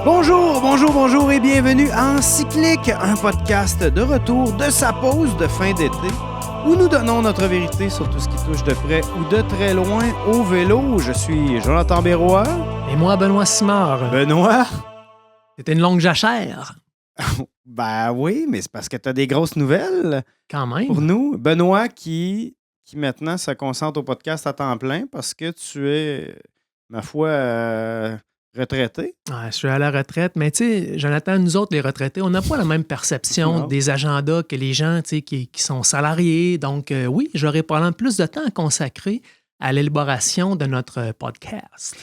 Bonjour et bienvenue à Encyclique, un podcast de retour de sa pause de fin d'été où nous donnons notre vérité sur tout ce qui touche de près ou de très loin au vélo. Je suis Jonathan Berroy. Et moi, Benoît Simard. Benoît? C'était une longue jachère. Ben oui, mais c'est parce que tu as des grosses nouvelles Quand même. pour nous. Benoît qui maintenant se concentre au podcast à temps plein parce que tu es, ma foi, retraité. Ouais, je suis à la retraite, mais tu sais, Jonathan, nous autres, les retraités, on n'a pas la même perception Non. des agendas que les gens qui sont salariés. Donc, oui, j'aurais probablement plus de temps à consacrer à l'élaboration de notre podcast.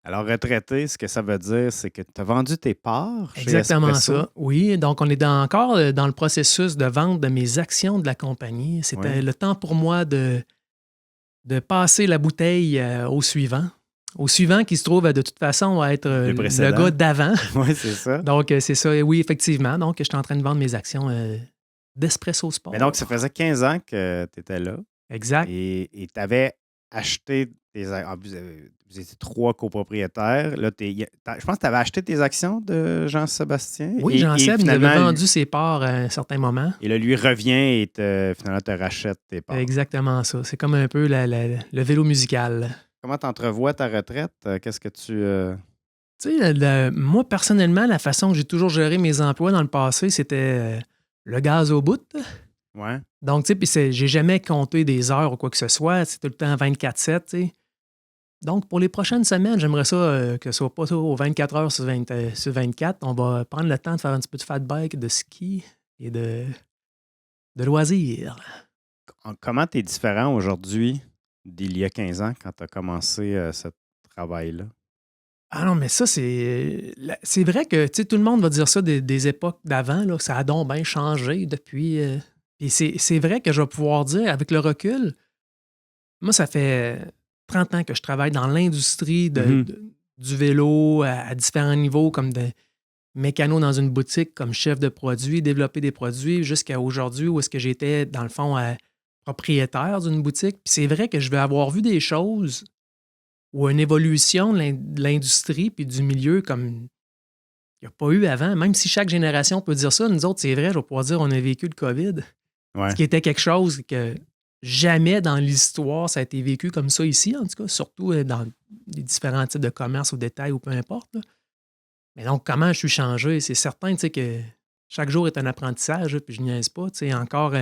Alors, retraité, ce que ça veut dire, c'est que tu as vendu tes parts chez Exactement Espresso. ça. Oui, donc on est encore dans le processus de vente de mes actions de la compagnie. C'était le temps pour moi de passer la bouteille au suivant. Au suivant qui se trouve de toute façon à être le gars d'avant. Oui, c'est ça. Donc, c'est ça. Oui, effectivement. Donc, je suis en train de vendre mes actions d'Espresso Sport. Mais donc, ça faisait 15 ans que tu étais là. Exact. Et tu avais acheté tes actions. Vous étiez 3 copropriétaires. Là, je pense que tu avais acheté tes actions de Jean-Sébastien. Oui, Jean-Seb nous avait vendu ses parts à un certain moment. Et là, lui revient et finalement te rachète tes parts. Exactement ça. C'est comme un peu le vélo musical. Comment tu entrevois ta retraite? Qu'est-ce que tu... Tu sais, moi, personnellement, la façon que j'ai toujours géré mes emplois dans le passé, c'était le gaz au bout. Ouais. Donc, tu sais, j'ai jamais compté des heures ou quoi que ce soit. C'est tout le temps 24/7, tu sais. Donc, pour les prochaines semaines, j'aimerais ça que ce soit pas aux 24 heures sur 24. On va prendre le temps de faire un petit peu de fat bike, de ski et de loisirs. Comment tu es différent aujourd'hui d'il y a 15 ans quand tu as commencé ce travail-là? Ah non, mais ça, c'est vrai que tu sais, tout le monde va dire ça des époques d'avant, là, que ça a donc bien changé depuis. Et c'est vrai que je vais pouvoir dire, avec le recul, moi, ça fait 30 ans que je travaille dans l'industrie du vélo à différents niveaux, comme de mécano dans une boutique, comme chef de produit, développer des produits, jusqu'à aujourd'hui où est-ce que j'étais, dans le fond, propriétaire d'une boutique. Puis c'est vrai que je vais avoir vu des choses ou une évolution de l'industrie puis du milieu comme il n'y a pas eu avant. Même si chaque génération peut dire ça, nous autres, c'est vrai, je vais pouvoir dire on a vécu le COVID. Ouais. Ce qui était quelque chose que jamais dans l'histoire ça a été vécu comme ça ici, en tout cas, surtout dans les différents types de commerce au détail ou peu importe. Là. Mais donc, comment je suis changé? C'est certain, tu sais, que chaque jour est un apprentissage, là, puis je niaise pas. Tu sais, encore,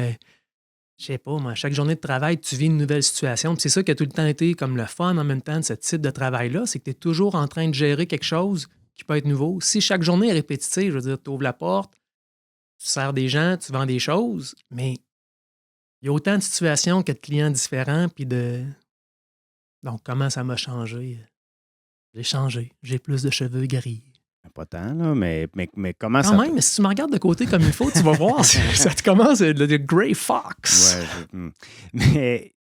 je sais pas, moi, chaque journée de travail, tu vis une nouvelle situation. Puis c'est ça qui a tout le temps été comme le fun en même temps de ce type de travail-là, c'est que tu es toujours en train de gérer quelque chose qui peut être nouveau. Si chaque journée est répétitive, je veux dire, tu ouvres la porte, tu sers des gens, tu vends des choses, mais il y a autant de situations que de clients différents, puis de... Donc, comment ça m'a changé? J'ai changé. J'ai plus de cheveux gris. Pas tant, là, mais comment Quand ça... même, mais si tu me regardes de côté comme il faut, tu vas voir, ça te commence le Grey Fox. Ouais, mais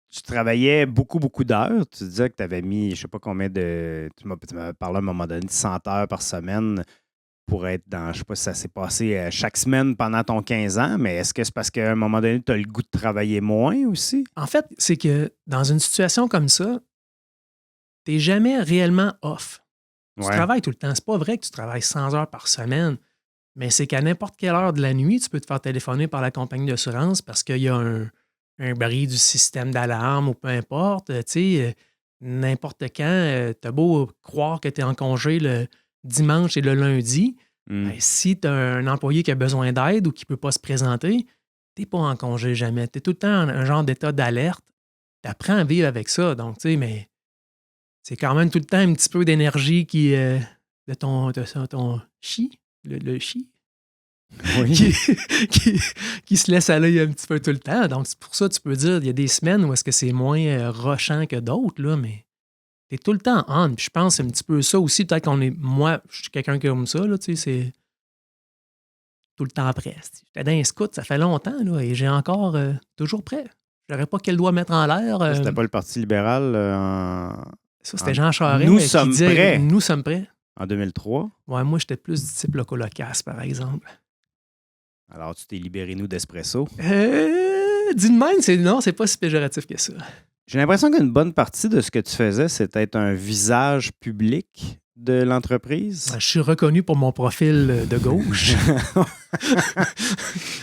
tu travaillais beaucoup, beaucoup d'heures. Tu disais que tu avais mis, je ne sais pas combien de... Tu m'as parlé à un moment donné de 100 heures par semaine pour être dans... Je ne sais pas si ça s'est passé chaque semaine pendant ton 15 ans, mais est-ce que c'est parce qu'à un moment donné, tu as le goût de travailler moins aussi? En fait, c'est que dans une situation comme ça, tu n'es jamais réellement off. Tu travailles tout le temps. C'est pas vrai que tu travailles 100 heures par semaine, mais c'est qu'à n'importe quelle heure de la nuit, tu peux te faire téléphoner par la compagnie d'assurance parce qu'il y a un bris du système d'alarme ou peu importe. Tu sais, n'importe quand, tu as beau croire que tu es en congé le dimanche et le lundi, ben, si tu as un employé qui a besoin d'aide ou qui ne peut pas se présenter, tu n'es pas en congé jamais. Tu es tout le temps en un genre d'état d'alerte. Tu apprends à vivre avec ça. Donc, tu sais, mais c'est quand même tout le temps un petit peu d'énergie qui de ton chi, le chi, Oui. qui se laisse aller un petit peu tout le temps. Donc, c'est pour ça que tu peux dire il y a des semaines où est-ce que c'est moins rushant que d'autres, là, mais tu es tout le temps on. Puis je pense que c'est un petit peu ça aussi. Peut-être qu'on est. Moi, je suis quelqu'un qui aime ça, là, tu sais, c'est tout le temps prêt. J'étais dans un scout, ça fait longtemps, là, et j'ai encore toujours prêt. Je n'aurais pas quel doigt mettre en l'air. C'était pas le Parti libéral en... Ça, c'était Jean Charest Nous qui sommes disait prêts. Nous sommes prêts. En 2003. Ouais, moi, j'étais plus du type Locolocasse, par exemple. Alors, tu t'es libéré, nous, d'espresso. Dis de même, non, c'est pas si péjoratif que ça. J'ai l'impression qu'une bonne partie de ce que tu faisais, c'était être un visage public de l'entreprise? Je suis reconnu pour mon profil de gauche.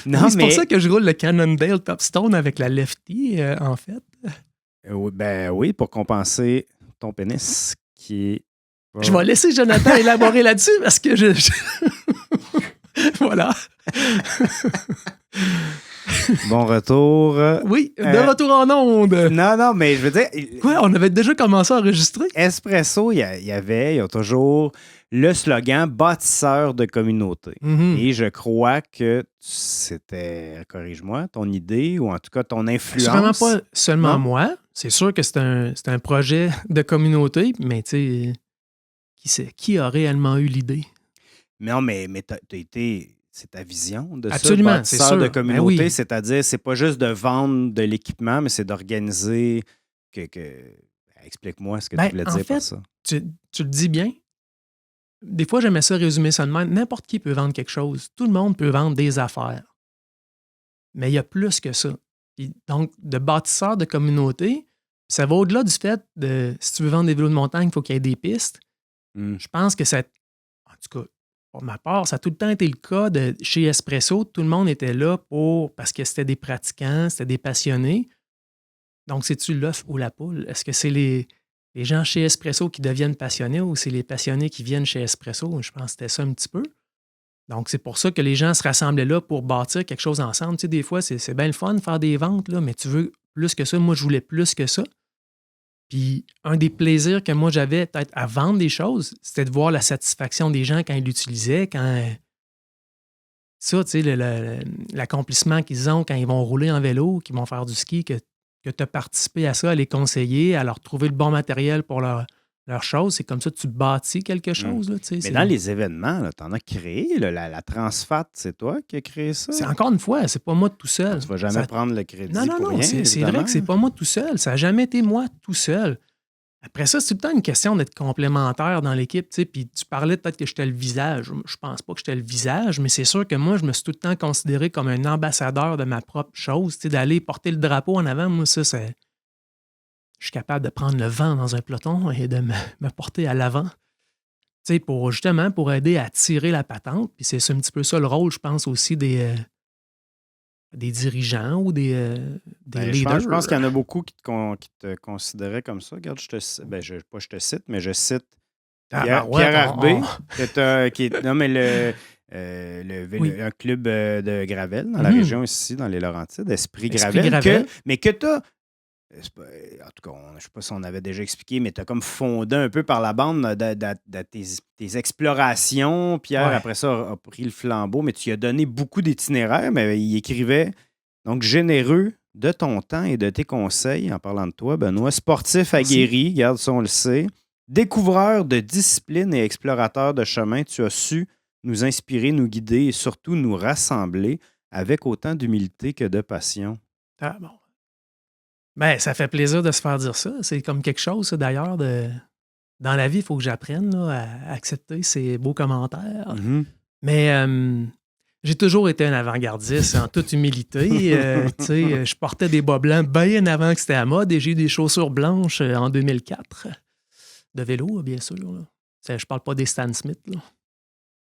Non, Oui, c'est mais pour ça que je roule le Cannondale Topstone avec la lefty, en fait. oui, pour compenser ton pénis qui est Je vais laisser Jonathan élaborer là-dessus parce que Voilà. bon retour. Oui, de retour en onde. Non, mais je veux dire, Quoi, on avait déjà commencé à enregistrer? Espresso, il y a toujours le slogan bâtisseur de communauté. Mhm. Et je crois que c'était, corrige-moi, ton idée ou en tout cas ton influence. C'est vraiment pas seulement Non? moi. C'est sûr que c'est un projet de communauté, mais tu sais, qui a réellement eu l'idée? Non, mais t'as été. C'est ta vision de Absolument, ça, bâtisseur c'est sûr. de Ben communauté, oui. c'est-à-dire, c'est pas juste de vendre de l'équipement, mais c'est d'organiser Explique-moi ce que tu Ben, voulais en dire par fait, ça. tu le dis bien. Des fois, j'aimais ça résumer ça de même. N'importe qui peut vendre quelque chose. Tout le monde peut vendre des affaires. Mais il y a plus que ça. Puis, donc, de bâtisseur de communauté, ça va au-delà du fait de si tu veux vendre des vélos de montagne, il faut qu'il y ait des pistes. Je pense que ça, en tout cas, pour ma part, ça a tout le temps été le cas de chez Espresso. Tout le monde était là parce que c'était des pratiquants, c'était des passionnés. Donc, c'est-tu l'œuf ou la poule? Est-ce que c'est les gens chez Espresso qui deviennent passionnés ou c'est les passionnés qui viennent chez Espresso? Je pense que c'était ça un petit peu. Donc, c'est pour ça que les gens se rassemblaient là pour bâtir quelque chose ensemble. Tu sais, des fois, c'est bien le fun de faire des ventes, là, mais tu veux plus que ça. Moi, je voulais plus que ça. Puis, un des plaisirs que moi, j'avais peut-être à vendre des choses, c'était de voir la satisfaction des gens quand ils l'utilisaient, quand... Ça, tu sais, l'accomplissement qu'ils ont quand ils vont rouler en vélo, qu'ils vont faire du ski, que tu as participé à ça, à les conseiller, à leur trouver le bon matériel pour leur chose. C'est comme ça que tu bâtis quelque chose. Là, mais dans les événements, tu en as créé. Là, la Transfat, c'est toi qui as créé ça? C'est encore une fois, c'est pas moi tout seul. Tu ne vas jamais prendre le crédit Non, pour rien, c'est vrai que c'est pas moi tout seul. Ça n'a jamais été moi tout seul. Après ça, c'est tout le temps une question d'être complémentaire dans l'équipe. Puis tu parlais peut-être que j'étais le visage. Je pense pas que j'étais le visage, mais c'est sûr que moi, je me suis tout le temps considéré comme un ambassadeur de ma propre chose. D'aller porter le drapeau en avant, moi, ça, c'est... Je suis capable de prendre le vent dans un peloton et de me porter à l'avant. Pour aider à tirer la patente. Puis c'est un petit peu ça le rôle, je pense, aussi des dirigeants ou des leaders. Je pense qu'il y en a beaucoup qui te considéraient comme ça. Regarde, je te cite, mais je cite Pierre Arbé, un club de Gravel dans la région ici, dans les Laurentides, Esprit Gravel. Mais que tu as, en tout cas, je ne sais pas si on avait déjà expliqué, mais tu as comme fondé un peu par la bande de tes explorations. Pierre, après ça, a pris le flambeau, mais tu lui as donné beaucoup d'itinéraires, mais il écrivait, donc, généreux de ton temps et de tes conseils, en parlant de toi, Benoît, sportif aguerri, regarde ça, on le sait, découvreur de discipline et explorateur de chemin, tu as su nous inspirer, nous guider et surtout nous rassembler avec autant d'humilité que de passion. Ah bon. Ben, ça fait plaisir de se faire dire ça. C'est comme quelque chose, ça, d'ailleurs, dans la vie, il faut que j'apprenne là, à accepter ces beaux commentaires. Mm-hmm. Mais j'ai toujours été un avant-gardiste en toute humilité. Je portais des bas blancs bien avant que c'était à mode et j'ai eu des chaussures blanches en 2004. De vélo, bien sûr. Là. Je parle pas des Stan Smith. Là.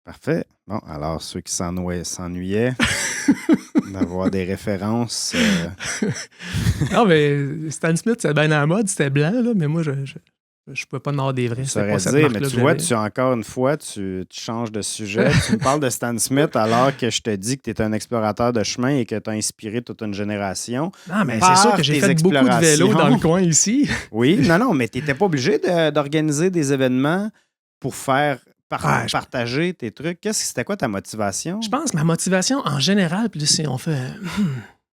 Parfait. Bon, alors, ceux qui s'ennuyaient d'avoir des références... Non, mais Stan Smith, c'est bien à la mode, c'était blanc, là, mais moi, je ne pouvais pas en avoir des vrais. Ça aurait dire, mais tu vois, encore une fois, tu changes de sujet. Tu me parles de Stan Smith alors que je te dis que tu es un explorateur de chemin et que tu as inspiré toute une génération. Non, mais c'est sûr que j'ai fait beaucoup de vélo dans le coin ici. Oui, non, mais tu n'étais pas obligé d'organiser des événements pour faire... partager tes trucs. C'était quoi ta motivation? Je pense que ma motivation en général, puis si on fait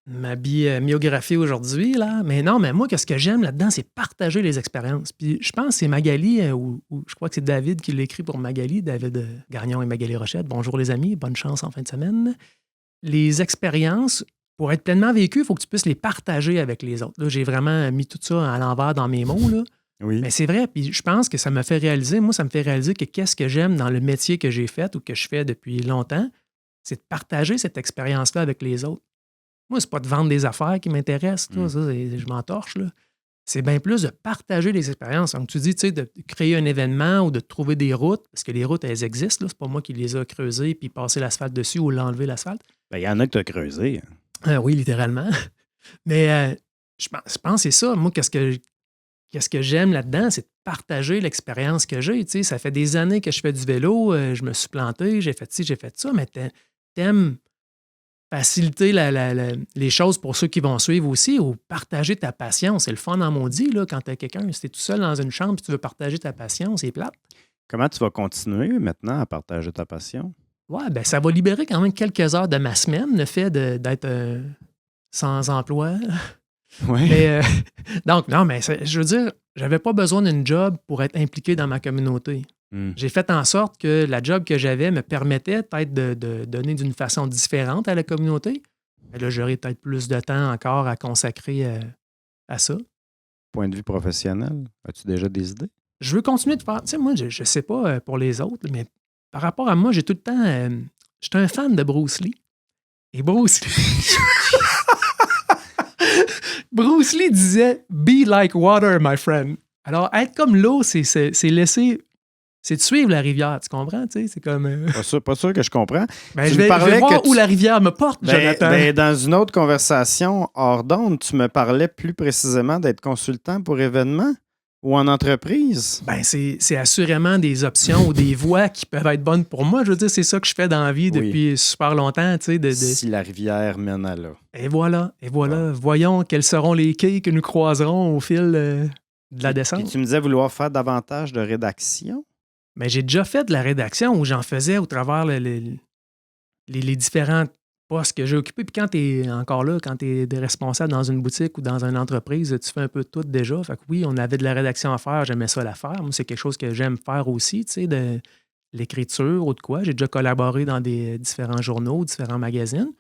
ma biographie aujourd'hui, là, mais non, mais moi, ce que j'aime là-dedans, c'est partager les expériences. Puis je pense que c'est Magali, ou je crois que c'est David qui l'écrit pour Magali, David Gagnon et Magali Rochette. Bonjour les amis, bonne chance en fin de semaine. Les expériences, pour être pleinement vécues, il faut que tu puisses les partager avec les autres. Là, j'ai vraiment mis tout ça à l'envers dans mes mots, là. Oui. Mais c'est vrai, puis je pense que ça me fait réaliser, que qu'est-ce que j'aime dans le métier que j'ai fait ou que je fais depuis longtemps, c'est de partager cette expérience-là avec les autres. Moi, c'est pas de vendre des affaires qui m'intéressent, ça, je m'entorche, là. c'est bien plus de partager les expériences. Donc, tu dis, tu sais, de créer un événement ou de trouver des routes, parce que les routes, elles existent, là. C'est pas moi qui les ai creusées puis passé l'asphalte dessus ou l'enlever l'asphalte. Ben, il y en a que tu as creusé. Oui, littéralement. Mais je pense que c'est ça. Moi, qu'est-ce que j'aime là-dedans, c'est de partager l'expérience que j'ai. Tu sais, ça fait des années que je fais du vélo, je me suis planté, j'ai fait ci, j'ai fait ça, mais t'aimes faciliter les choses pour ceux qui vont suivre aussi ou partager ta passion. C'est le fun en maudit, là, quand tu as quelqu'un, si tu es tout seul dans une chambre et tu veux partager ta passion, c'est plate. Comment tu vas continuer maintenant à partager ta passion? Ouais, ben ça va libérer quand même quelques heures de ma semaine, le fait d'être sans emploi. Oui. Mais, donc, non, mais je veux dire, j'avais pas besoin d'une job pour être impliqué dans ma communauté. J'ai fait en sorte que la job que j'avais me permettait peut-être de donner d'une façon différente à la communauté. Mais là, j'aurais peut-être plus de temps encore à consacrer à ça. Point de vue professionnel, as-tu déjà des idées? Je veux continuer de faire. Tu sais, moi, je sais pas pour les autres, mais par rapport à moi, j'ai tout le temps. J'étais un fan de Bruce Lee. Et Bruce Lee. Bruce Lee disait Be like water, my friend. Alors, être comme l'eau, c'est laisser. C'est de suivre la rivière, tu comprends? Tu sais, c'est comme. Pas sûr que je comprends. Ben, je vais voir où la rivière me porte, Jonathan. Dans une autre conversation hors d'onde, tu me parlais plus précisément d'être consultant pour événements ou en entreprise. Ben, c'est assurément des options ou des voies qui peuvent être bonnes pour moi. Je veux dire, c'est ça que je fais dans la vie depuis super longtemps. Tu sais, Si la rivière mène à là. Et voilà. Bon. Voyons quels seront les quais que nous croiserons au fil de la descente. Puis tu me disais vouloir faire davantage de rédaction? Mais j'ai déjà fait de la rédaction où j'en faisais au travers les différents postes que j'ai occupés. Puis quand tu es encore là, quand tu es responsable dans une boutique ou dans une entreprise, tu fais un peu de tout déjà. Fait que oui, on avait de la rédaction à faire, j'aimais ça la faire. Moi, c'est quelque chose que j'aime faire aussi, tu sais, de l'écriture ou de quoi. J'ai déjà collaboré dans des différents journaux, différents magazines.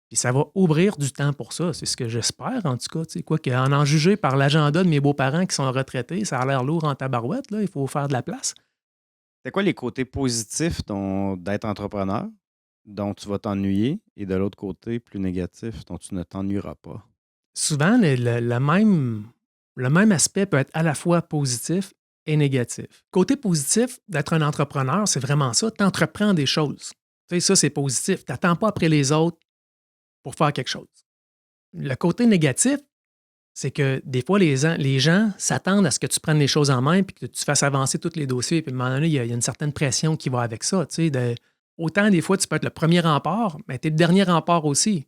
Puis ça va ouvrir du temps pour ça. C'est ce que j'espère, en tout cas. Tu sais, quoi qu'en juger par l'agenda de mes beaux-parents qui sont retraités, ça a l'air lourd en tabarouette, là. Il faut faire de la place. C'est quoi les côtés positifs d'être entrepreneur, dont tu vas t'ennuyer, et de l'autre côté, plus négatif, dont tu ne t'ennuieras pas? Souvent, le même aspect peut être à la fois positif et négatif. Côté positif d'être un entrepreneur, c'est vraiment ça. Tu entreprends des choses. Tu sais, ça, c'est positif. Tu n'attends pas après les autres pour faire quelque chose. Le côté négatif, c'est que des fois, les gens s'attendent à ce que tu prennes les choses en main et que tu fasses avancer tous les dossiers. Puis à un moment donné, il y a une certaine pression qui va avec ça. Tu sais, autant des fois, tu peux être le premier rempart, mais tu es le dernier rempart aussi.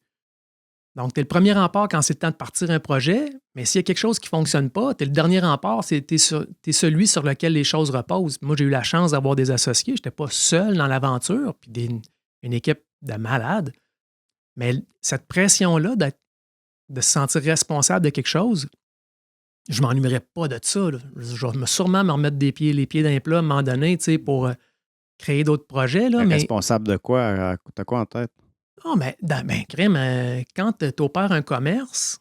Donc, tu es le premier rempart quand c'est le temps de partir un projet, mais s'il y a quelque chose qui ne fonctionne pas, tu es le dernier rempart, tu es celui sur lequel les choses reposent. Moi, j'ai eu la chance d'avoir des associés. Je n'étais pas seul dans l'aventure, puis une équipe de malades. Mais cette pression-là de se sentir responsable de quelque chose, je ne m'ennuierais pas de ça. Là. Je vais sûrement me remettre les pieds d'un plat à un moment donné, pour créer d'autres projets. Là, mais... Responsable de quoi? T'as quoi en tête? Non, mais crème, quand tu opères un commerce,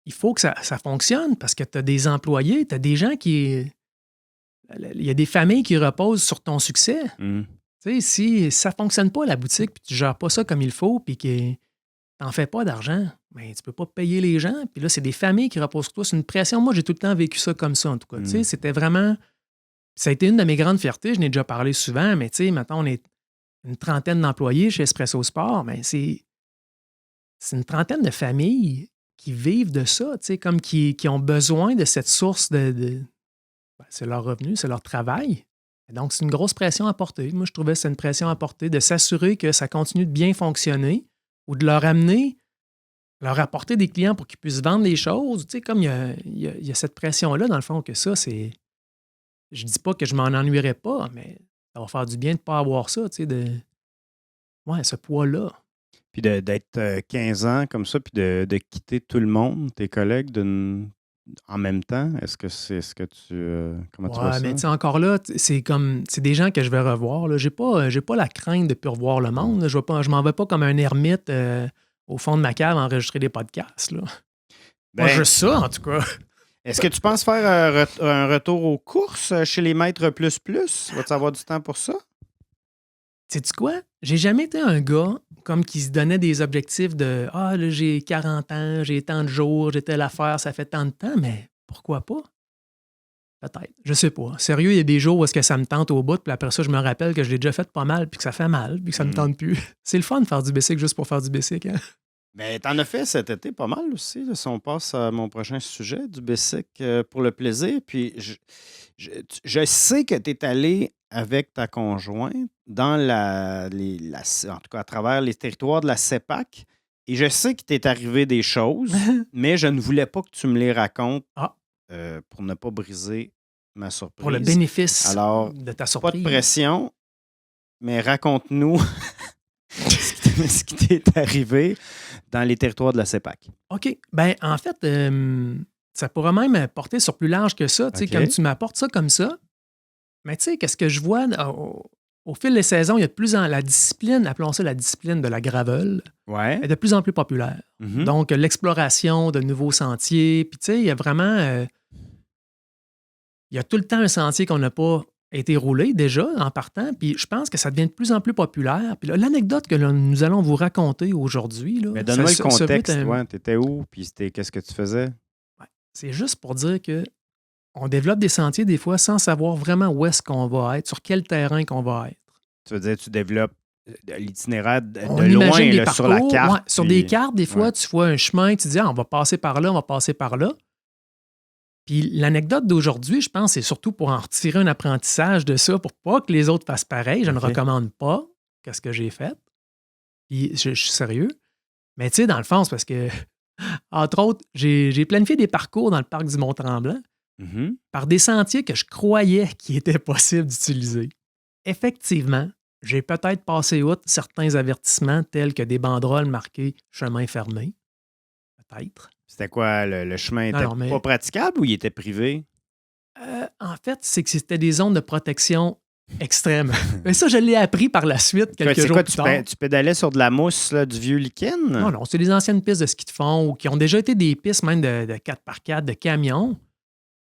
il faut que ça fonctionne parce que tu as des employés, tu as des gens qui... Il y a des familles qui reposent sur ton succès. Tu sais, si ça ne fonctionne pas, la boutique, puis tu ne gères pas ça comme il faut, puis que tu n'en fais pas d'argent, ben, tu ne peux pas payer les gens. Puis là, c'est des familles qui reposent sur toi. C'est une pression. Moi, j'ai tout le temps vécu ça comme ça, en tout cas. Tu sais, c'était vraiment... Ça a été une de mes grandes fiertés. Je n'ai déjà parlé souvent, mais tu sais, maintenant, on est une trentaine d'employés chez Espresso Sport. Mais c'est une trentaine de familles qui vivent de ça, tu sais, comme qui ont besoin de cette source de c'est leur revenu, c'est leur travail. Et donc, c'est une grosse pression à porter. Moi, je trouvais que c'est une pression à porter de s'assurer que ça continue de bien fonctionner ou de leur apporter des clients pour qu'ils puissent vendre les choses. Tu sais, comme il y a cette pression-là, dans le fond, que ça, c'est... Je dis pas que je m'en ennuierais pas, mais ça va faire du bien de ne pas avoir ça, tu sais, ce poids-là. Puis d'être 15 ans comme ça, puis de quitter tout le monde, tes collègues, en même temps, est-ce que c'est ce que tu... comment tu vois ça? Mais tu sais, encore là, c'est des gens que je vais revoir. Là. J'ai pas la crainte de plus revoir le monde. Là. Je m'en vais pas comme un ermite au fond de ma cave enregistrer des podcasts. Là. Moi, juste ça, en tout cas. Est-ce que tu penses faire un retour aux courses chez les maîtres plus? Vas-tu avoir du temps pour ça? sais-tu quoi? J'ai jamais été un gars comme qui se donnait des objectifs de Ah, là, j'ai 40 ans, j'ai tant de jours, j'ai telle affaire, ça fait tant de temps, mais pourquoi pas? Peut-être. Je sais pas. Sérieux, il y a des jours où est-ce que ça me tente au bout, puis après ça, je me rappelle que je l'ai déjà fait pas mal, puis que ça fait mal, puis que ça me tente plus. C'est le fun de faire du bicycle juste pour faire du bicycle. Hein? Mais t'en as fait cet été pas mal aussi, là, si on passe à mon prochain sujet, du bicycle pour le plaisir. Puis je sais que tu es allé avec ta conjointe dans en tout cas à travers les territoires de la CEPAC. Et je sais qu'il t'est arrivé des choses, mais je ne voulais pas que tu me les racontes Ah, pour ne pas briser ma pour le surprise. bénéfice Alors, de ta pas de surprise. pression, mais raconte-nous ce qui t'est arrivé dans les territoires de la CEPAC. OK. Ben, en fait, ça pourrait même porter sur plus large que ça. Tu sais, OK. Comme tu m'apportes ça comme ça, mais tu sais, qu'est-ce que je vois au fil des saisons, il y a de plus en la discipline, appelons ça la discipline de la gravel, Ouais. est de plus en plus populaire. Mhm. Donc, l'exploration de nouveaux sentiers. Puis, tu sais, il y a vraiment. Il y a tout le temps un sentier qu'on n'a pas été roulé déjà en partant. Puis, je pense que ça devient de plus en plus populaire. Puis, là, l'anecdote que nous allons vous raconter aujourd'hui. Là, Mais donne-moi ça le se veut contexte. un- Ouais, t'étais où? Puis qu'est-ce que tu faisais? Ouais. C'est juste pour dire que on développe des sentiers des fois sans savoir vraiment où est-ce qu'on va être, sur quel terrain qu'on va être. Tu veux dire, tu développes l'itinéraire de On loin imagine des là, sur la parcours. carte. Ouais, sur puis- des cartes, des fois, ouais. tu vois un chemin, tu dis, on va passer par là, on va passer par là. Puis l'anecdote d'aujourd'hui, je pense, c'est surtout pour en retirer un apprentissage de ça, pour pas que les autres fassent pareil. Je ne OK. recommande pas ce que j'ai fait. Puis je suis sérieux. Mais tu sais, dans le fond, c'est parce que, entre autres, j'ai planifié des parcours dans le parc du Mont-Tremblant Mhm. par des sentiers que je croyais qu'il était possible d'utiliser. Effectivement, j'ai peut-être passé outre certains avertissements tels que des banderoles marquées « chemin fermé ». Peut-être. C'était quoi? Le chemin était Non, mais- pas praticable ou il était privé? En fait, c'est que c'était des zones de protection extrêmes. Mais ça, je l'ai appris par la suite, quelques C'est jours quoi, plus tard. tu pédalais sur de la mousse, là, du vieux lichen? Non, c'est des anciennes pistes de ski de fond ou qui ont déjà été des pistes même de 4x4, de camions,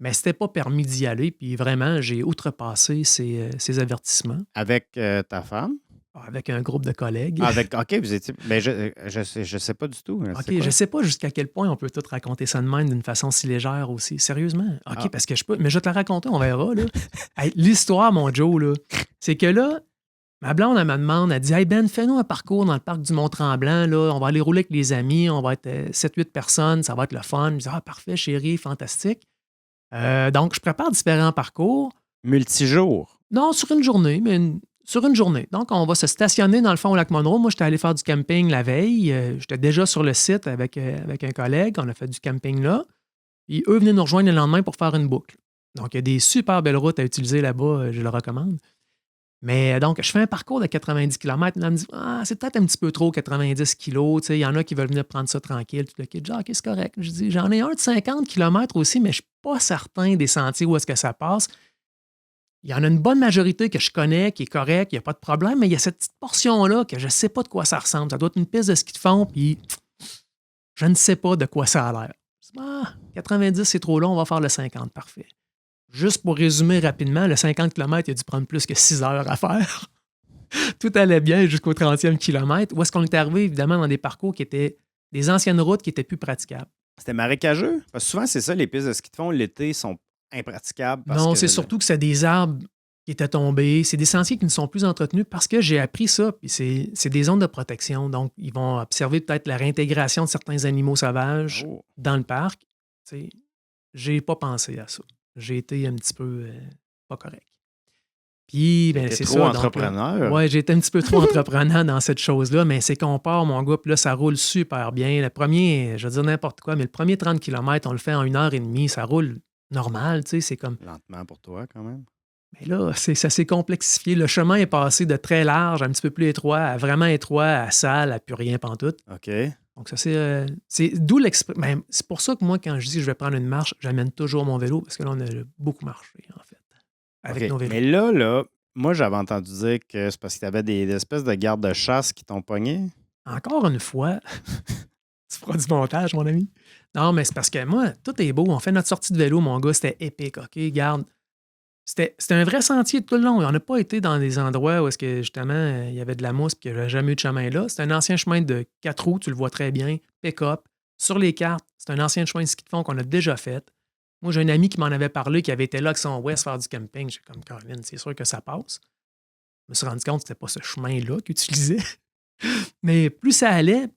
mais c'était pas permis d'y aller. Puis vraiment, j'ai outrepassé ces avertissements Avec ta femme? avec un groupe de collègues. OK, vous étiez. Ben, je sais pas du tout. Hein, c'est OK, quoi? je sais pas jusqu'à quel point on peut tout raconter ça de même d'une façon si légère aussi. Sérieusement? OK, Ah. parce que je peux. Mais je vais te la raconter, on verra. Là. Hey, l'histoire, mon Joe, là, c'est que là, ma blonde, elle me demande, elle dit Hey Ben, fais-nous un parcours dans le parc du Mont-Tremblant. Là. On va aller rouler avec les amis, on va être 7-8 personnes, ça va être le fun. Je dis parfait, chérie, fantastique. Donc, je prépare différents parcours. Multijour. Non, sur une journée, sur une journée. Donc, on va se stationner dans le fond au lac Monroe. Moi, j'étais allé faire du camping la veille. J'étais déjà sur le site avec un collègue. On a fait du camping là. Puis eux venaient nous rejoindre le lendemain pour faire une boucle. Donc, il y a des super belles routes à utiliser là-bas. Je le recommande. Mais donc, je fais un parcours de 90 km. Là, elle me dit c'est peut-être un petit peu trop, 90 km. Il y en a qui veulent venir prendre ça tranquille. Tout le kit. OK, c'est correct. Je dis j'en ai un de 50 km aussi, mais je ne suis pas certain des sentiers où est-ce que ça passe. Il y en a une bonne majorité que je connais, qui est correcte, il n'y a pas de problème, mais il y a cette petite portion-là que je ne sais pas de quoi ça ressemble. Ça doit être une piste de ski de fond, puis je ne sais pas de quoi ça a l'air. Je dis, 90, c'est trop long, on va faire le 50, parfait. Juste pour résumer rapidement, le 50 km, il a dû prendre plus que 6 heures à faire. Tout allait bien jusqu'au 30e kilomètre. Où est-ce qu'on est arrivé, évidemment, dans des parcours qui étaient des anciennes routes qui n'étaient plus praticables. C'était marécageux? Parce que souvent, c'est ça, les pistes de ski de fond, l'été, sont impraticables. Parce Non, que c'est surtout que c'est des arbres qui étaient tombés. C'est des sentiers qui ne sont plus entretenus parce que j'ai appris ça. Puis c'est des zones de protection. Donc, ils vont observer peut-être la réintégration de certains animaux sauvages dans le parc. T'sais, j'ai pas pensé à ça. J'ai été un petit peu pas correct. Puis, ben, c'est trop ça. entrepreneur. Oui, j'ai été un petit peu trop entreprenant dans cette chose-là, mais c'est qu'on part, mon gars, puis là, ça roule super bien. Le premier, je veux dire n'importe quoi, mais le premier 30 km, on le fait en 1h30, ça roule normal, tu sais, c'est comme... Lentement pour toi, quand même. Mais là, ça s'est complexifié. Le chemin est passé de très large, un petit peu plus étroit, à vraiment étroit, à sale, à plus rien pantoute. OK. Donc, ça, c'est d'où c'est pour ça que moi, quand je dis que je vais prendre une marche, j'amène toujours mon vélo, parce que là, on a beaucoup marché, en fait, avec nos vélos. Mais là, moi, j'avais entendu dire que c'est parce que tu avais des espèces de gardes-chasse qui t'ont pogné. Encore une fois, tu feras du montage, mon ami. Non, mais c'est parce que moi, tout est beau. On fait notre sortie de vélo, mon gars, c'était épique, OK? Garde, C'était un vrai sentier tout le long. On n'a pas été dans des endroits où est-ce que justement il y avait de la mousse et qu'il n'y avait jamais eu de chemin là. C'est un ancien chemin de 4 roues, tu le vois très bien, pick-up. Sur les cartes, c'est un ancien chemin de ski de fond qu'on a déjà fait. Moi, j'ai un ami qui m'en avait parlé, qui avait été là avec son West faire du camping. J'ai comme, Caroline, c'est sûr que ça passe. Je me suis rendu compte que c'était pas ce chemin-là qu'il utilisait. Mais plus ça allait,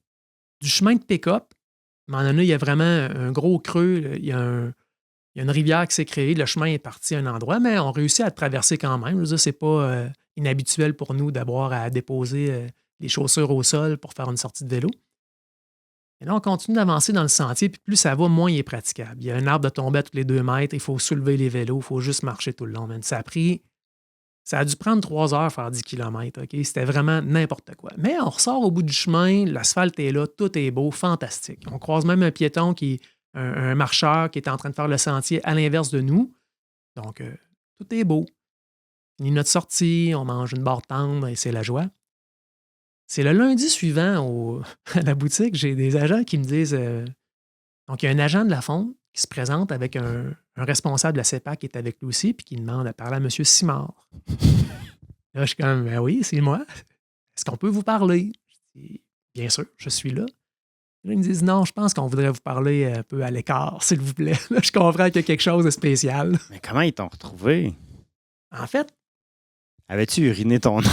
du chemin de pick-up, à un moment donné, il y a vraiment un gros creux. Il y a une rivière qui s'est créée. Le chemin est parti à un endroit, mais on réussit à le traverser quand même. Je veux dire, c'est pas inhabituel pour nous d'avoir à déposer les chaussures au sol pour faire une sortie de vélo. Et là, on continue d'avancer dans le sentier, puis plus ça va, moins il est praticable. Il y a un arbre de tomber à tous les 2 mètres, il faut soulever les vélos, il faut juste marcher tout le long. Man. Ça a dû prendre 3 heures faire 10 km. Okay? C'était vraiment n'importe quoi. Mais on ressort au bout du chemin, l'asphalte est là, tout est beau, fantastique. On croise même un piéton un marcheur qui est en train de faire le sentier à l'inverse de nous. Donc, tout est beau. Fini notre sortie, on mange une barre tendre et c'est la joie. C'est le lundi suivant à la boutique, j'ai des agents qui me disent donc, il y a un agent de la fonte qui se présente avec un responsable de la CEPAC qui est avec lui aussi, puis qui demande à parler à M. Simard. Là, je suis comme, ben oui, c'est moi. Est-ce qu'on peut vous parler? Je dis, bien sûr, je suis là. Là, ils me disent, non, je pense qu'on voudrait vous parler un peu à l'écart, s'il vous plaît. Là, je comprends qu'il y a quelque chose de spécial. Mais comment ils t'ont retrouvé? En fait, avais-tu uriné ton nom?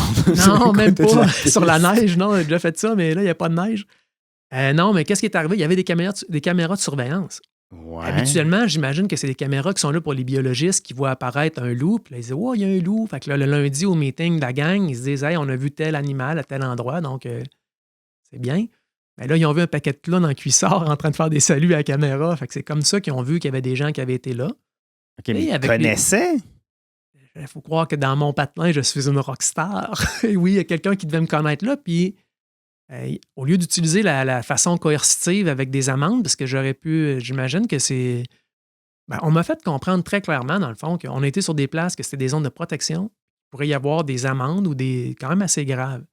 Non, même pas. Sur la neige, non, j'ai déjà fait ça, mais là, il n'y a pas de neige. Non, mais qu'est-ce qui est arrivé? Il y avait des caméras de surveillance. Ouais. Habituellement, j'imagine que c'est des caméras qui sont là pour les biologistes qui voient apparaître un loup, puis là, ils disent, oh, il y a un loup. Fait que là, le lundi, au meeting de la gang, ils se disent, hey, on a vu tel animal à tel endroit, donc c'est bien. Mais là, ils ont vu un paquet de clowns en cuissard en train de faire des saluts à la caméra. Fait que c'est comme ça qu'ils ont vu qu'il y avait des gens qui avaient été là. OK, mais ils connaissaient? Il faut croire que dans mon patelin, je suis une rockstar. Et oui, il y a quelqu'un qui devait me connaître là. Puis, au lieu d'utiliser la façon coercitive avec des amendes, parce que j'aurais pu, j'imagine que c'est. Ben, on m'a fait comprendre très clairement, dans le fond, qu'on a été sur des places que c'était des zones de protection. Il pourrait y avoir des amendes ou des quand même assez graves.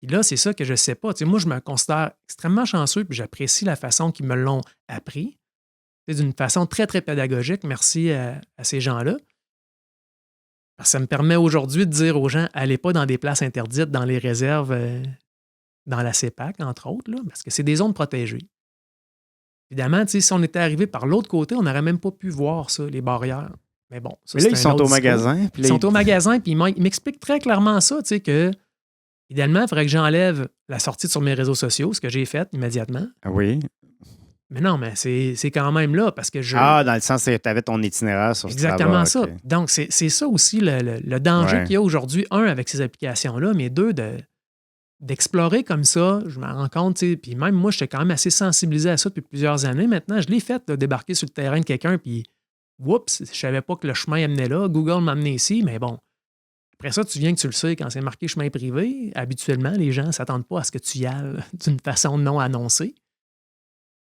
Et là, c'est ça que je ne sais pas. Tu sais, moi, je me considère extrêmement chanceux puis j'apprécie la façon qu'ils me l'ont appris. C'est d'une façon très, très pédagogique. Merci à ces gens-là. Parce que ça me permet aujourd'hui de dire aux gens, allez pas dans des places interdites, dans les réserves, dans la CEPAC, entre autres, là, parce que c'est des zones protégées. Évidemment, si on était arrivé par l'autre côté, on n'aurait même pas pu voir ça, les barrières. Mais bon, ça, mais là, ils sont au magasin. Ils sont au magasin, puis ils m'expliquent très clairement ça, tu sais, que idéalement, il faudrait que j'enlève la sortie sur mes réseaux sociaux, ce que j'ai fait immédiatement. Ah oui. Mais non, mais c'est quand même là, parce que Ah, dans le sens que tu avais ton itinéraire sur exactement Strava, ça. okay. Donc, c'est ça aussi le danger qu'il y a aujourd'hui, avec ces applications-là, mais deux, d'explorer comme ça, je me rends compte, puis même moi, j'étais quand même assez sensibilisé à ça depuis plusieurs années. Maintenant, je l'ai fait, là, débarquer sur le terrain de quelqu'un, puis oups, je savais pas que le chemin amenait là. Google m'a amené ici, mais bon. Après ça, tu viens que tu le sais, quand c'est marqué chemin privé, habituellement, les gens ne s'attendent pas à ce que tu y ailles d'une façon non annoncée.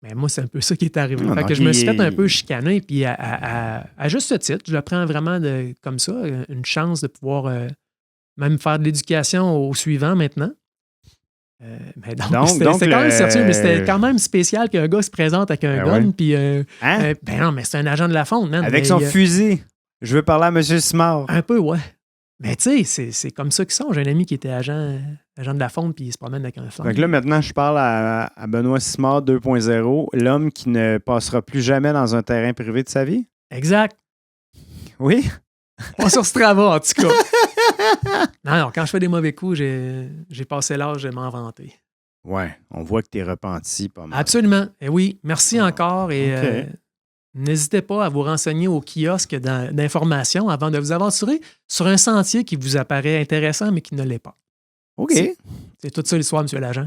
Mais moi, c'est un peu ça qui est arrivé. Fait que je me suis fait un peu chicaner, puis à juste titre, je le prends vraiment comme ça, une chance de pouvoir même faire de l'éducation au suivant maintenant. Mais donc c'était quand même sérieux, mais c'était quand même spécial qu'un gars se présente avec un gun, puis ben non, mais c'est un agent de la fonte, man. Avec son fusil. Je veux parler à M. Simard. Un peu, ouais. Mais tu sais, c'est comme ça qu'ils sont. J'ai un ami qui était agent de la fonte, puis il se promène avec un flingue. Donc là, maintenant, je parle à Benoît Simard 2.0, l'homme qui ne passera plus jamais dans un terrain privé de sa vie. Exact. Oui? Pas sur Strava, en tout cas. Non, quand je fais des mauvais coups, j'ai passé l'âge de m'en vanter. Ouais, on voit que tu es repenti pas mal. Absolument. Et oui, merci encore. Et n'hésitez pas à vous renseigner au kiosque d'information avant de vous aventurer sur un sentier qui vous apparaît intéressant, mais qui ne l'est pas. OK. C'est toute ça l'histoire, M. l'agent.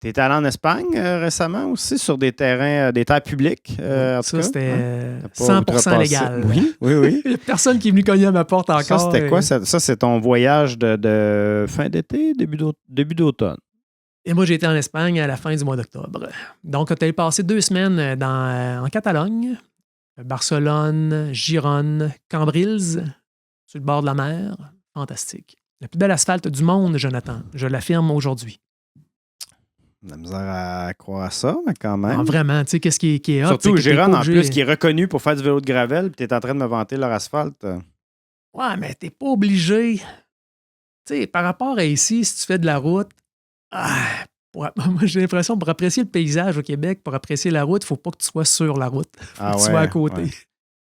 Tu étais allé en Espagne récemment aussi, sur des terrains, des terres publiques. Ça, c'était 100% légal. Oui. Il n'y a personne qui est venu cogner à ma porte encore. Ça, c'était quoi? Ça, c'est ton voyage de fin d'été, début d'automne? Et moi, j'ai été en Espagne à la fin du mois d'octobre. Donc, tu as passé 2 semaines en Catalogne, Barcelone, Gérone, Cambrils, sur le bord de la mer. Fantastique. La plus belle asphalte du monde, Jonathan. Je l'affirme aujourd'hui. La misère à croire ça, mais quand même. Non, vraiment, tu sais, qu'est-ce qui est hot? Surtout Gérone, en plus, qui est reconnu pour faire du vélo de gravel, puis tu es en train de me vanter leur asphalte. Ouais, mais t'es pas obligé. Tu sais, par rapport à ici, si tu fais de la route, moi, j'ai l'impression, pour apprécier le paysage au Québec, pour apprécier la route, il faut pas que tu sois sur la route. Faut que tu sois à côté. Ouais.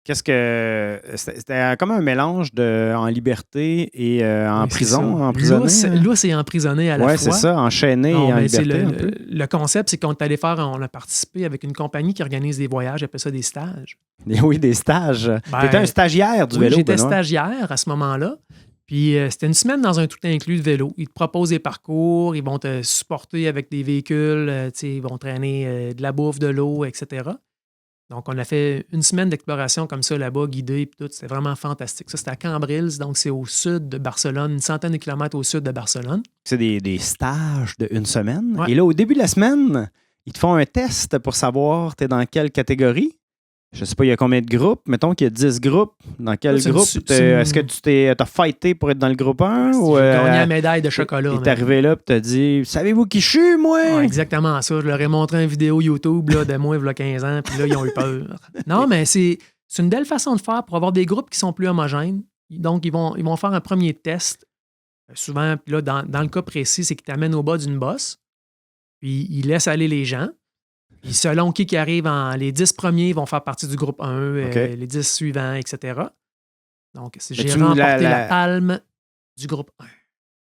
Qu'est-ce que. C'était comme un mélange de en liberté et en prison, emprisonné. Lousse et emprisonné à la fois. Oui, c'est ça, enchaîné et en liberté. Le concept, c'est qu'on est allé faire, on a participé avec une compagnie qui organise des voyages, appelle ça des stages. Oui, des stages. Tu étais un stagiaire du vélo, j'étais stagiaire à ce moment-là. Puis c'était une semaine dans un tout inclus de vélo. Ils te proposent des parcours, ils vont te supporter avec des véhicules, ils vont traîner de la bouffe, de l'eau, etc. Donc, on a fait une semaine d'exploration comme ça là-bas, guidée, puis tout. C'était vraiment fantastique. Ça, c'était à Cambrils, donc c'est au sud de Barcelone, une centaine de kilomètres au sud de Barcelone. C'est des stages de une semaine. Ouais. Et là, au début de la semaine, ils te font un test pour savoir t'es dans quelle catégorie. Je sais pas, il y a combien de groupes? Mettons qu'il y a 10 groupes. Dans quel groupe? Est-ce que tu t'as fighté pour être dans le groupe 1? J'ai gagné la médaille de chocolat. T'es arrivé là et t'as dit « Savez-vous qui je suis, moi? » Ouais, exactement ça. Je leur ai montré une vidéo YouTube là, de moi il y a 15 ans, puis là, ils ont eu peur. Non, mais c'est une belle façon de faire pour avoir des groupes qui sont plus homogènes. Donc, ils vont faire un premier test. Souvent, puis là, dans le cas précis, c'est qu'ils t'amènent au bas d'une bosse, puis ils laissent aller les gens. Puis selon qui arrive, les 10 premiers vont faire partie du groupe 1, les 10 suivants, etc. Donc, j'ai remporté la palme du groupe 1.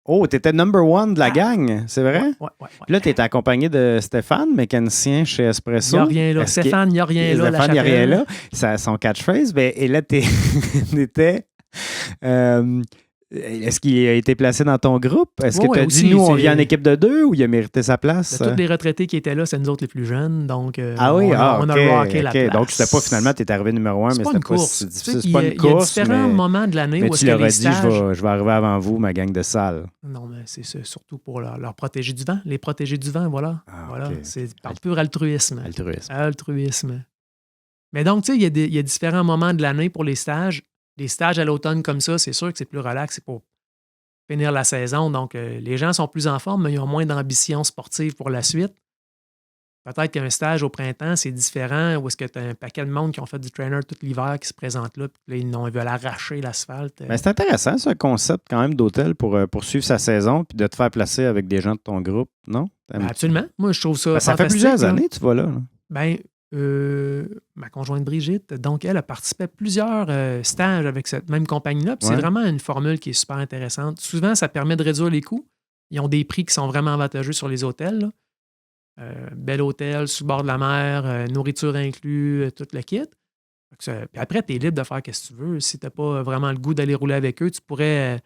Oh, t'étais number one de la gang, c'est vrai? Ouais. Puis là, t'étais accompagné de Stéphane, mécanicien chez Espresso. Il n'y a rien là. Stéphane, il n'y a rien là. Stéphane, il n'y a rien là. C'est son catchphrase. Et là, t'étais... Est-ce qu'il a été placé dans ton groupe? Est-ce que tu as dit, nous, on vient en équipe de 2 ou il a mérité sa place? Tous les retraités qui étaient là, c'est nous autres les plus jeunes. Donc, on a rocké la place. Donc, c'était pas finalement, tu es arrivé numéro 1, mais c'était pas si difficile. C'est pas une course. Il y a différents moments de l'année où tu leur as dit, je vais arriver avant vous, ma gang de salles. Non, mais c'est surtout pour leur protéger du vent. Les protéger du vent, voilà. C'est par pur altruisme. Altruisme. Mais donc, tu sais, il y a différents moments de l'année pour les stages. Les stages à l'automne comme ça, c'est sûr que c'est plus relax, c'est pour finir la saison. Donc, les gens sont plus en forme, mais ils ont moins d'ambition sportive pour la suite. Peut-être qu'un stage au printemps, c'est différent, ou est-ce que tu as un paquet de monde qui ont fait du trainer tout l'hiver qui se présente là, puis là, ils veulent arracher l'asphalte. Mais c'est intéressant, ce concept quand même d'hôtel pour suivre sa saison, puis de te faire placer avec des gens de ton groupe, non? Absolument. Moi, je trouve ça ça fait plusieurs années que tu vas là. Ben, ma conjointe Brigitte, donc elle a participé à plusieurs stages avec cette même compagnie-là. C'est vraiment une formule qui est super intéressante. Souvent, ça permet de réduire les coûts. Ils ont des prix qui sont vraiment avantageux sur les hôtels. Bel hôtel, sur le bord de la mer, nourriture inclus, tout le kit. Puis après, tu es libre de faire ce que tu veux. Si tu n'as pas vraiment le goût d'aller rouler avec eux, tu pourrais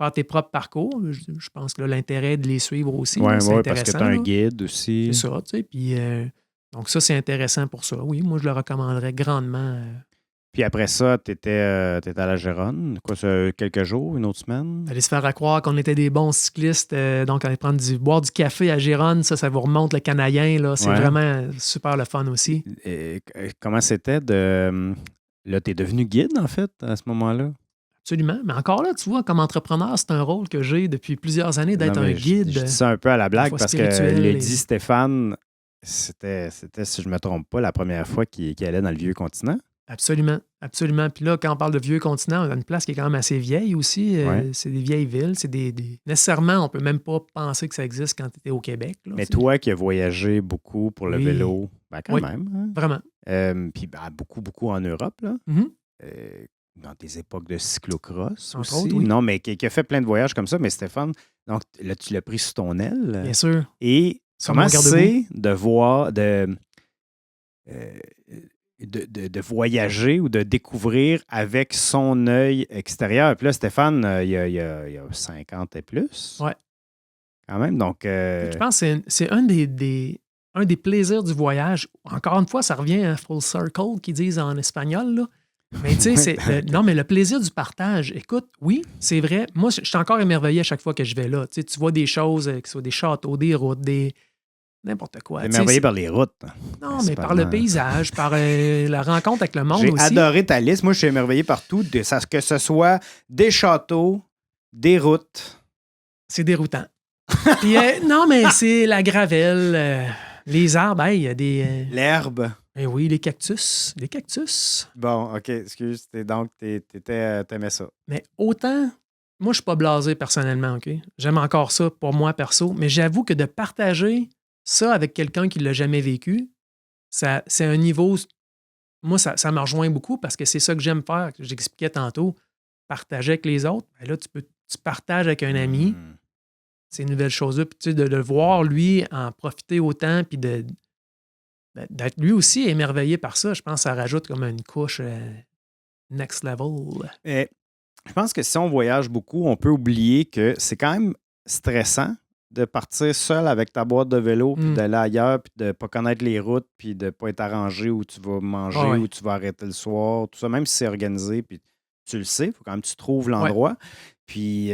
faire tes propres parcours. Je pense que l'intérêt de les suivre aussi. Oui, parce que tu as un guide aussi. C'est ça, tu sais. Puis... donc, ça, c'est intéressant pour ça. Oui, moi, je le recommanderais grandement. Puis après ça, tu étais à la Géronne. Quoi, ça, quelques jours, une autre semaine? Aller se faire croire qu'on était des bons cyclistes. Donc, aller boire du café à Géronne, ça vous remonte le canaillin. Là. C'est vraiment super le fun aussi. Et comment c'était de... Là, tu es devenu guide, en fait, à ce moment-là? Absolument. Mais encore là, tu vois, comme entrepreneur, c'est un rôle que j'ai depuis plusieurs années d'être un guide. Je dis ça un peu à la blague parce que l'a dit Stéphane... C'était, si je ne me trompe pas, la première fois qu'il allait dans le vieux continent. Absolument, absolument. Puis là, quand on parle de vieux continent, on a une place qui est quand même assez vieille aussi. C'est des vieilles villes. C'est Nécessairement, on ne peut même pas penser que ça existe quand tu étais au Québec. Là, mais toi qui as voyagé beaucoup pour le vélo, ben quand même. Hein? Vraiment. Puis beaucoup en Europe, là. Dans des époques de cyclocross entre aussi. Autres, oui. Non, mais qui a fait plein de voyages comme ça. Mais Stéphane, donc là, tu l'as pris sous ton aile. Bien sûr. Et comment c'est de voir, de voyager ou de découvrir avec son œil extérieur? Puis là, Stéphane, il y a 50 et plus. Oui. Quand même, donc... Je pense que c'est un des plaisirs du voyage. Encore une fois, ça revient à full circle, qu'ils disent en espagnol, là. Mais tu sais, non, mais le plaisir du partage. Écoute, oui, c'est vrai. Moi, je suis encore émerveillé à chaque fois que je vais là. Tu vois des choses, que ce soit des châteaux, des routes, n'importe quoi. Émerveillé par les routes. Non, mais par le paysage, par la rencontre avec le monde aussi. J'ai adoré ta liste. Moi, je suis émerveillé partout, que ce soit des châteaux, des routes. C'est déroutant. Puis, non, mais c'est la gravelle, les arbres. Il y a des... L'herbe. Eh oui, les cactus. Les cactus. Bon, OK, excuse. Donc, t'aimais ça. Mais autant, moi, je suis pas blasé personnellement, OK? J'aime encore ça pour moi, perso, mais j'avoue que de partager ça avec quelqu'un qui l'a jamais vécu, c'est un niveau... Moi, ça me rejoint beaucoup parce que c'est ça que j'aime faire, que j'expliquais tantôt. Partager avec les autres, ben là, tu partages avec un ami ces nouvelles choses-là, puis tu sais, de le voir, lui, en profiter autant, puis d'être lui aussi émerveillé par ça, je pense que ça rajoute comme une couche next level. Et je pense que si on voyage beaucoup, on peut oublier que c'est quand même stressant de partir seul avec ta boîte de vélo, puis d'aller ailleurs, puis de ne pas connaître les routes, puis de ne pas être arrangé où tu vas manger, où tu vas arrêter le soir, tout ça, même si c'est organisé, puis tu le sais, il faut quand même que tu trouves l'endroit. Puis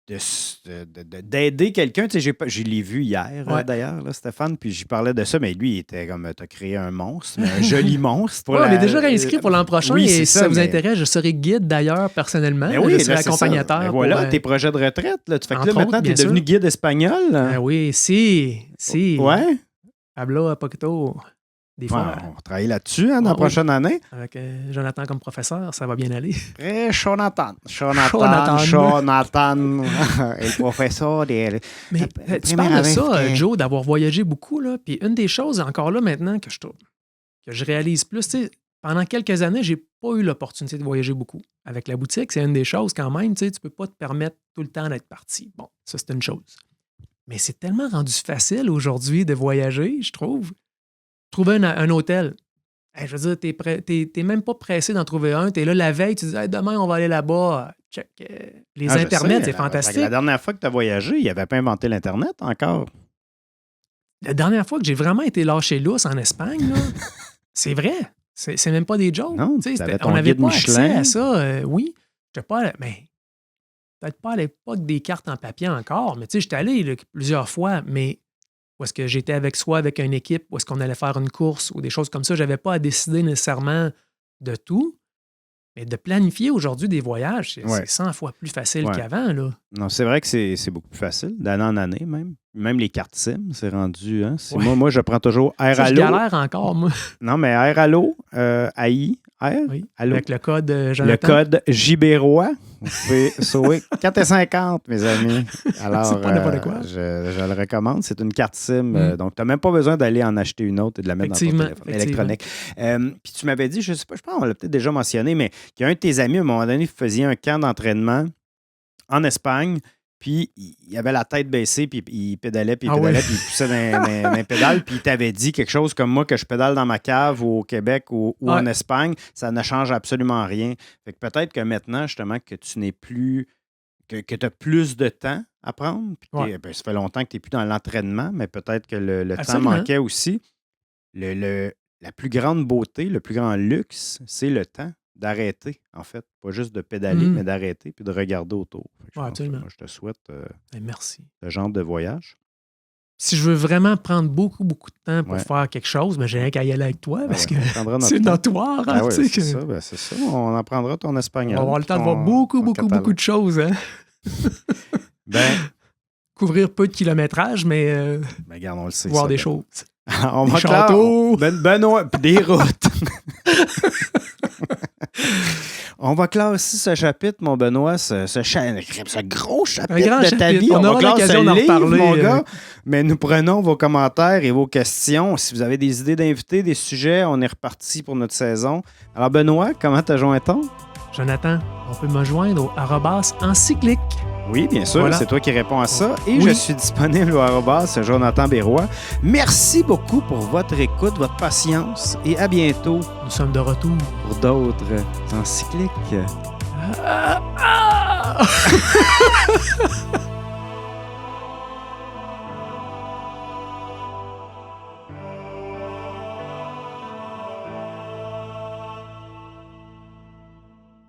d'aider quelqu'un, tu sais, je l'ai vu hier, d'ailleurs, là, Stéphane, puis j'y parlais de ça, mais lui, il était comme, t'as créé un monstre, mais un joli monstre. On est déjà réinscrit pour l'an prochain, et si ça vous intéresse, je serai guide d'ailleurs, personnellement. Oui, je serai accompagnateur. Mais voilà, tes projets de retraite, là, tu fais que là, maintenant, tu es devenu guide espagnol. Oui, si. Ouais. Hablo un poquito. Des fois. On va travailler là-dessus dans la prochaine année. Avec Jonathan comme professeur, ça va bien aller. Jonathan, le professeur. Mais tu parles de ça, Joe, d'avoir voyagé beaucoup. Là, puis une des choses, encore là maintenant, que je réalise plus, tu sais, pendant quelques années, j'ai pas eu l'opportunité de voyager beaucoup. Avec la boutique, c'est une des choses quand même, tu sais, tu peux pas te permettre tout le temps d'être parti. Bon, ça, c'est une chose. Mais c'est tellement rendu facile aujourd'hui de voyager, je trouve. Trouver un hôtel. Hey, je veux dire, t'es même pas pressé d'en trouver un. T'es là la veille, tu dis hey, demain, on va aller là-bas. Check. Les Internets, c'est fantastique. La dernière fois que tu as voyagé, il n'avait pas inventé l'Internet encore. La dernière fois que j'ai vraiment été lâché lousse en Espagne, là, c'est vrai. C'est même pas des jokes. Non, on n'avait pas accès à ça. Oui. J'étais pas... Mais peut-être pas à l'époque des cartes en papier encore, mais tu sais, j'étais allé là, plusieurs fois, mais où est-ce que j'étais avec une équipe, où est-ce qu'on allait faire une course ou des choses comme ça. Je n'avais pas à décider nécessairement de tout, mais de planifier aujourd'hui des voyages, c'est 100 fois plus facile qu'avant. Là. Non, c'est vrai que c'est beaucoup plus facile, d'année en année même. Même les cartes SIM, c'est rendu... Hein? Moi, je prends toujours Air Allo. Je galère encore, moi. Non, mais Air Allo, AI, oui, Allo. avec le code Jonathan. Le code JBrois. Vous pouvez sauver 4,50, mes amis. Alors, c'est pas n'importe quoi. Je le recommande. C'est une carte SIM. Donc, tu n'as même pas besoin d'aller en acheter une autre et de la mettre dans ton téléphone électronique. Puis tu m'avais dit, je ne sais pas, je pense qu'on l'a peut-être déjà mentionné, mais qu'il y a un de tes amis, à un moment donné, faisait un camp d'entraînement en Espagne. Puis, il avait la tête baissée, puis il pédalait, puis il poussait dans les pédales. Puis, il t'avait dit quelque chose comme moi, que je pédale dans ma cave ou au Québec ou en Espagne, ça ne change absolument rien. Fait que peut-être que maintenant, justement, que tu n'es plus... que tu as plus de temps à prendre. Puis ça fait longtemps que tu n'es plus dans l'entraînement, mais peut-être que le temps manquait aussi. La plus grande beauté, le plus grand luxe, c'est le temps d'arrêter, en fait. Pas juste de pédaler, mais d'arrêter puis de regarder autour. Moi, je te souhaite merci. ce genre de voyage. Si je veux vraiment prendre beaucoup, beaucoup de temps pour faire quelque chose, j'ai rien qu'à y aller avec toi parce que c'est notoire. C'est ça. On en prendra ton espagnol. On va avoir le temps de voir beaucoup de choses. Hein? Couvrir peu de kilométrage, mais regarde, on le sait, voir des choses. On va châteaux. Benoît, des routes. On va classer ce chapitre, mon Benoît, ce gros chapitre de ta vie. On aura l'occasion d'en reparler. Mon gars. Mais nous prenons vos commentaires et vos questions. Si vous avez des idées d'invités, des sujets, on est reparti pour notre saison. Alors, Benoît, comment te joint-on? Jonathan, on peut me joindre au @encyclique. Oui, bien sûr, c'est toi qui réponds à ça. Et je suis disponible au @Jonathan Bérois. Merci beaucoup pour votre écoute, votre patience et à bientôt. Nous sommes de retour pour d'autres encycliques.